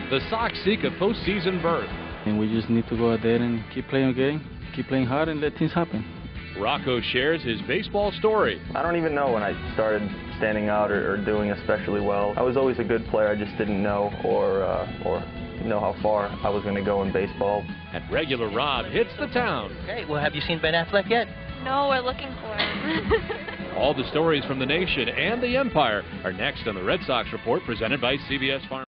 the Sox seek a postseason berth. And we just need to go out there and keep playing a game, keep playing hard, and let things happen. Rocco shares his baseball story. I don't even know when I started standing out or doing especially well. I was always a good player. I just didn't know or know how far I was going to go in baseball. And regular Rob hits the town. Okay, well, have you seen Ben Affleck yet? No, we're looking for him. All the stories from the nation and the empire are next on the Red Sox Report, presented by CBS Farm.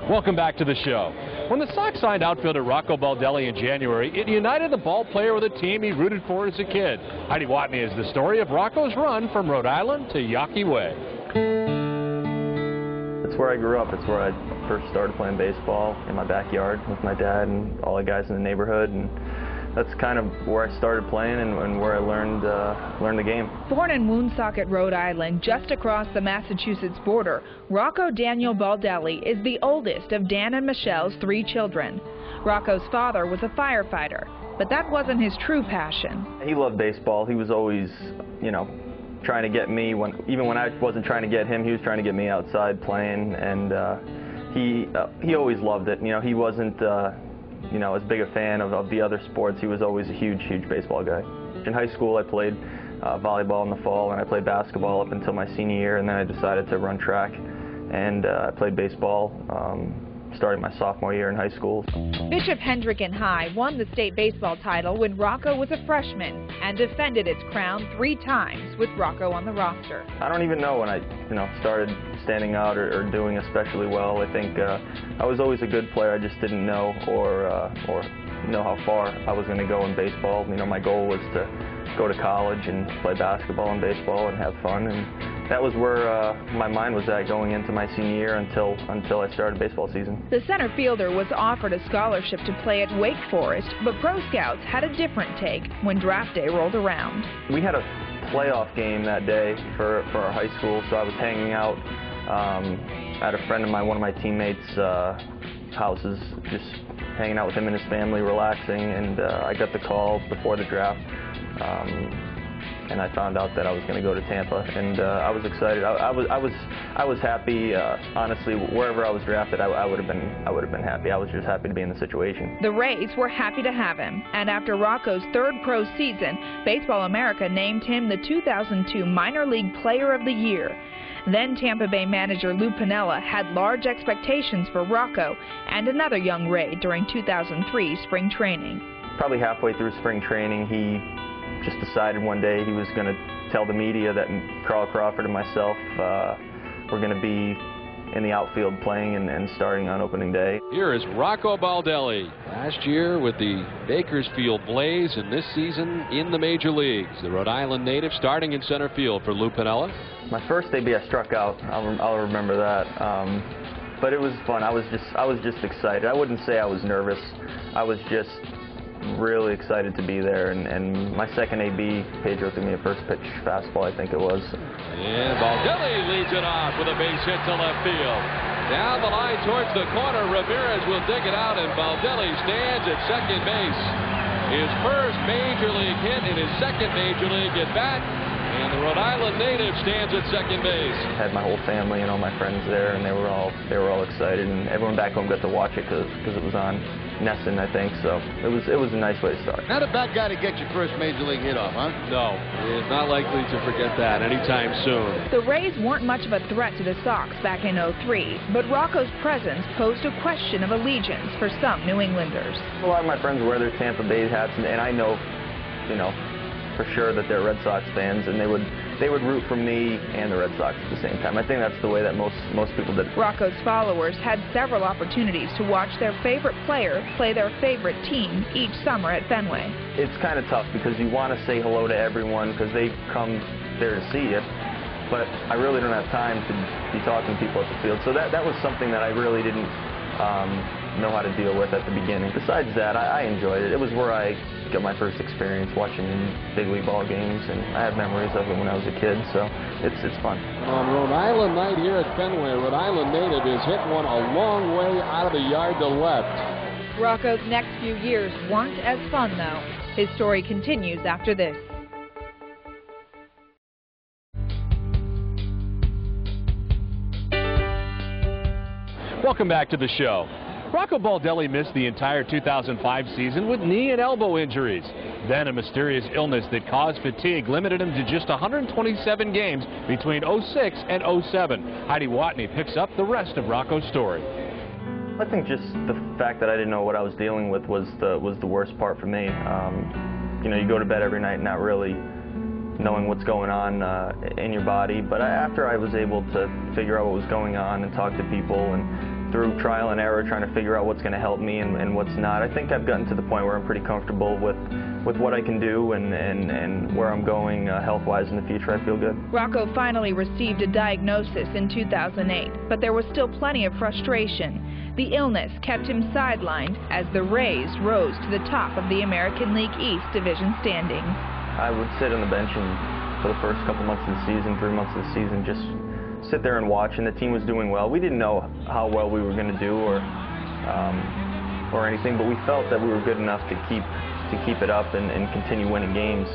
Welcome back to the show. When the Sox signed outfielder Rocco Baldelli in January, it united the ball player with a team he rooted for as a kid. Heidi Watney is the story of Rocco's run from Rhode Island to Yawkey Way. It's where I grew up. It's where I first started playing baseball, in my backyard with my dad and all the guys in the neighborhood. And that's kind of where I started playing and where I learned the game. Born in Woonsocket, Rhode Island, just across the Massachusetts border, Rocco Daniel Baldelli is the oldest of Dan and Michelle's 3 children. Rocco's father was a firefighter, but that wasn't his true passion. He loved baseball. He was always, you know, trying to get me, even when I wasn't trying to get him, he was trying to get me outside playing, and he always loved it. You know, he wasn't you know, as big a fan of the other sports. He was always a huge baseball guy. In high school, I played volleyball in the fall, and I played basketball up until my senior year, and then I decided to run track, and I played baseball starting my sophomore year in high school. Bishop Hendricken High won the state baseball title when Rocco was a freshman and defended its crown 3 times with Rocco on the roster. I don't even know when I started standing out or doing especially well. I think I was always a good player. I just didn't know or know how far I was going to go in baseball. You know, my goal was to go to college and play basketball and baseball and have fun, and that was where my mind was at going into my senior year until I started baseball season. The center fielder was offered a scholarship to play at Wake Forest, but pro scouts had a different take when draft day rolled around. We had a playoff game that day for our high school, so I was hanging out at a friend of mine, one of my teammates' houses, just hanging out with him and his family, relaxing, and I got the call before the draft. And I found out that I was going to go to Tampa, and I was excited. I was happy. Honestly, wherever I was drafted, I would have been happy. I was just happy to be in the situation. The Rays were happy to have him, and after Rocco's 3rd pro season, Baseball America named him the 2002 Minor League Player of the Year. Then Tampa Bay manager Lou Piniella had large expectations for Rocco and another young Ray during 2003 spring training. Probably halfway through spring training, he just decided one day he was going to tell the media that Carl Crawford and myself were going to be in the outfield playing and starting on opening day. Here is Rocco Baldelli, last year with the Bakersfield Blaze, and this season in the major leagues. The Rhode Island native starting in center field for Lou Piniella. My first debut, I struck out. I'll remember that. But it was fun. I was just excited. I wouldn't say I was nervous. I was just really excited to be there, and my second AB, Pedro threw me a first pitch fastball, I think it was. And Baldelli leads it off with a base hit to left field. Down the line towards the corner, Ramirez will dig it out, and Baldelli stands at second base. His first major league hit in his second major league at bat, and the Rhode Island native stands at second base. I had my whole family and all my friends there, and they were all excited, and everyone back home got to watch it because it was on Nesson, I think, so it was a nice way to start. Not a bad guy to get your first major league hit off, huh? No, he's not likely to forget that anytime soon. The Rays weren't much of a threat to the Sox back in '03, but Rocco's presence posed a question of allegiance for some New Englanders. A lot of my friends wear their Tampa Bay hats, and I know, you know, for sure that they're Red Sox fans, and they would root for me and the Red Sox at the same time. I think that's the way that most people did. Rocco's followers had several opportunities to watch their favorite player play their favorite team each summer at Fenway. It's kind of tough because you want to say hello to everyone because they come there to see you, but I really don't have time to be talking to people at the field. So that was something that I really didn't know how to deal with at the beginning. Besides that, I enjoyed it. It was where I got my first experience watching big league ball games, and I have memories of it when I was a kid, so it's fun. On Rhode Island night here at Fenway, Rhode Island native has hit one a long way out of the yard to left. Rocco's next few years weren't as fun, though. His story continues after this. Welcome back to the show. Rocco Baldelli missed the entire 2005 season with knee and elbow injuries. Then a mysterious illness that caused fatigue limited him to just 127 games between 06 and 07. Heidi Watney picks up the rest of Rocco's story. I think just the fact that I didn't know what I was dealing with was the worst part for me. You know, you go to bed every night not really knowing what's going on in your body. But after I was able to figure out what was going on and talk to people and through trial and error trying to figure out what's going to help me and what's not, I think I've gotten to the point where I'm pretty comfortable with what I can do and where I'm going health-wise in the future. I feel good. Rocco finally received a diagnosis in 2008, but there was still plenty of frustration. The illness kept him sidelined as the Rays rose to the top of the American League East division standings. I would sit on the bench and for the first couple months of the season, 3 months of the season, just sit there and watch, and the team was doing well. We didn't know how well we were going to do or anything, but we felt that we were good enough to keep it up and continue winning games.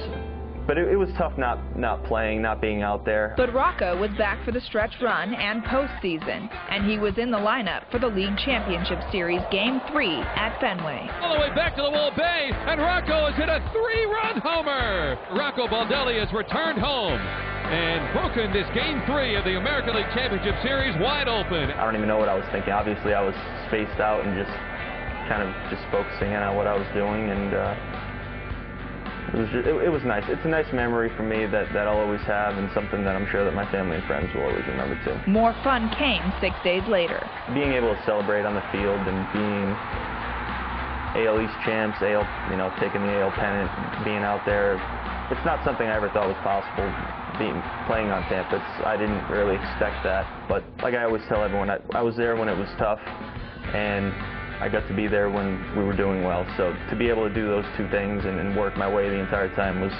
But it was tough not playing, not being out there. But Rocco was back for the stretch run and postseason, and he was in the lineup for the League Championship Series Game 3 at Fenway. All the way back to the wall bay, and Rocco has hit a 3-run homer. Rocco Baldelli has returned home and broken this Game 3 of the American League Championship Series wide open. I don't even know what I was thinking. Obviously, I was spaced out and just kind of focusing in on what I was doing, and it was nice. It's a nice memory for me that I'll always have, and something that I'm sure that my family and friends will always remember too. More fun came 6 days later. Being able to celebrate on the field and being AL East champs, taking the AL pennant, being out there, it's not something I ever thought was possible. Playing on Tampa, I didn't really expect that. But like I always tell everyone, I was there when it was tough, and I got to be there when we were doing well. So to be able to do those two things and work my way the entire time was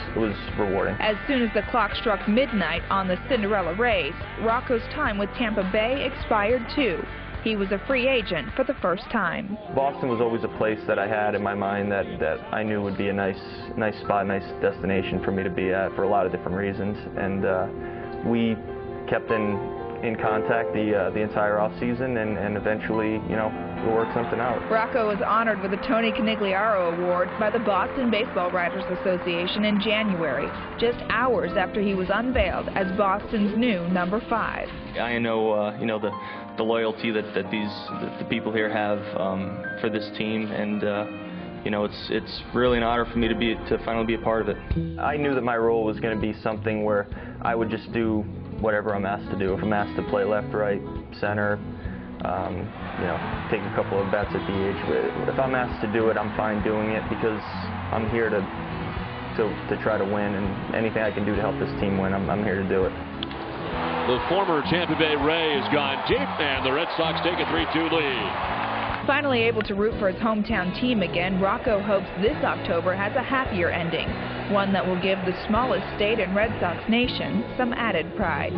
rewarding. As soon as the clock struck midnight on the Cinderella race, Rocco's time with Tampa Bay expired too. He was a free agent for the first time. Boston was always a place that I had in my mind that I knew would be a nice spot, nice destination for me to be at for a lot of different reasons. And we kept in contact the entire off season, and eventually, we'll work something out. Rocco was honored with the Tony Conigliaro Award by the Boston Baseball Writers Association in January, just hours after he was unveiled as Boston's new number 5. I know, the loyalty that the people here have for this team, and it's really an honor for me to finally be a part of it. I knew that my role was going to be something where I would just do whatever I'm asked to do. If I'm asked to play left, right, center, take a couple of bats at DH. If I'm asked to do it, I'm fine doing it because I'm here to try to win, and anything I can do to help this team win, I'm here to do it. The former Tampa Bay Ray has gone deep, and the Red Sox take a 3-2 lead. Finally able to root for his hometown team again, Rocco hopes this October has a happier ending, one that will give the smallest state in Red Sox Nation some added pride.